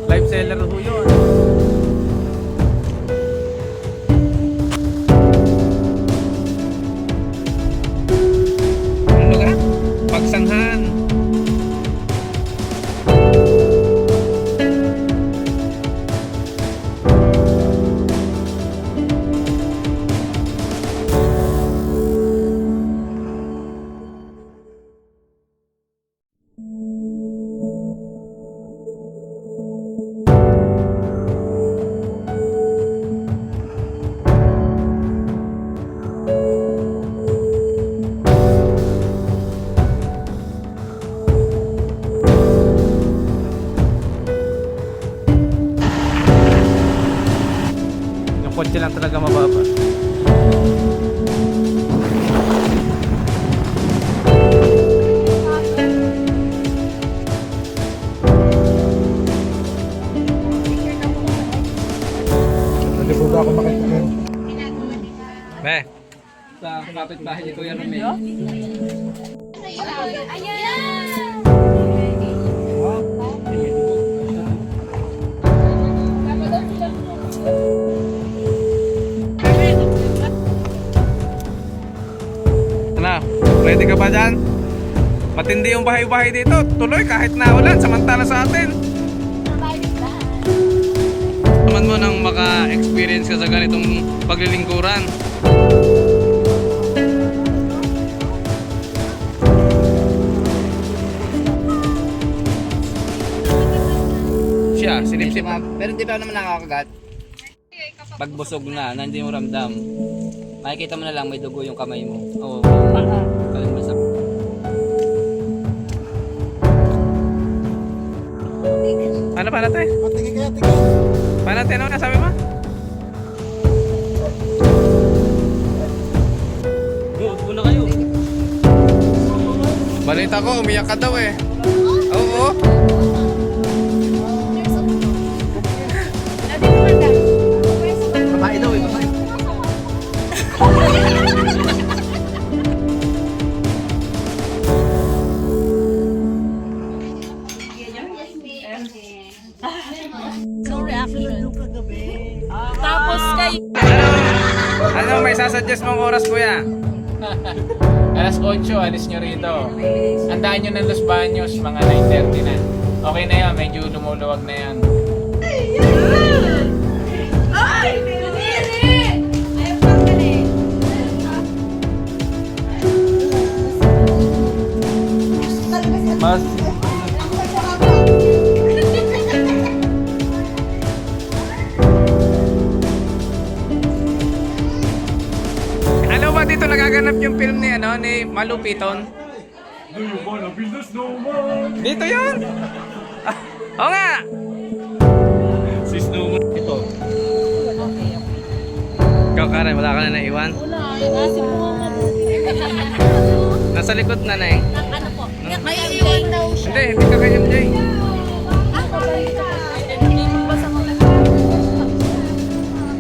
Live seller ho yun. Ano ka? Pagsanghan. Yung kotse lang talaga mababa. Hindi po ba ako makikita? Be, Sa kapitbahay ni Kuya Romel. ano? Ready ka ba dyan? Matindi yung bahay-bahay dito. Tuloy kahit naulan, samantala sa atin. Naman mo nang maka-experience ka sa ganitong paglilingkuran. Siya, sinip-sip. Pero hindi pa naman nakakagat. Pag busog na, hindi mo ramdam. Makikita mo na lang may dugo yung kamay mo. Oo. Kalimbasak. Paano tayo? Tingin kaya, tingin. Paano tayo? Ano sabi mo? Una kayo. Balita ko, umiyak ka daw eh. Oo. Babae daw eh, babae. Tapos kay Ano may sasuggest mong oras kuya? Alas 8, alis nyo rito. Andaan nyo ng Los Baños, mga 9:30 na. Okay na yan, medyo lumuluwag na yan. ay! Pinili! Ayaw pang galing. Mas Ano ba dito nagaganap yung film ni ni Malupiton? Dito 'yon. Oo nga. Si Snowman ito. Ikaw Karen, wala ka na naiwan? Wala, yung asin mo nga. Nasa likod na eh. Ano po? May iwan daw siya. Hindi ka kay MJ.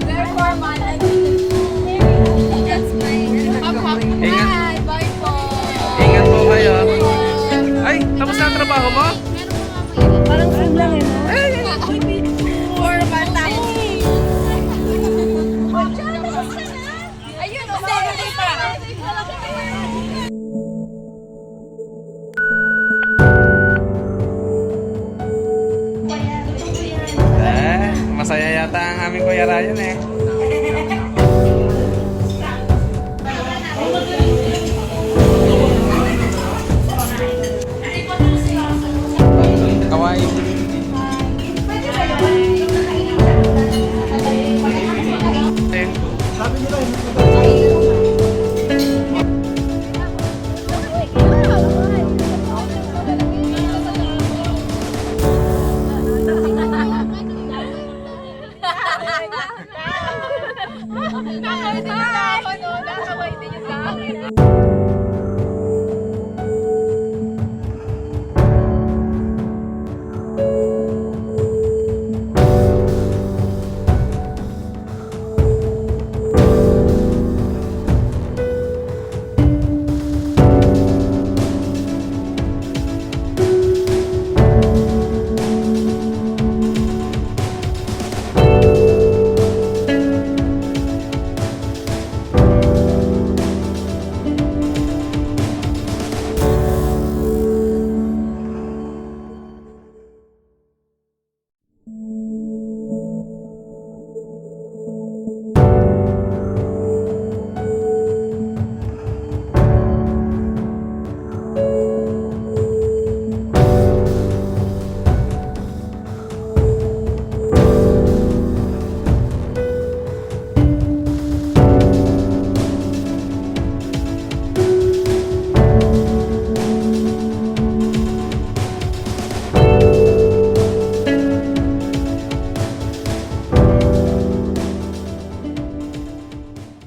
Therefore, man, that's my... Ingat. Bye, bye po. Ingat po kayo. Ay, tapos na ang trabaho mo? Parang food lang eh, no? For batang. Ayun, steady pa. Masaya yata ang aming Kuya Ryan eh.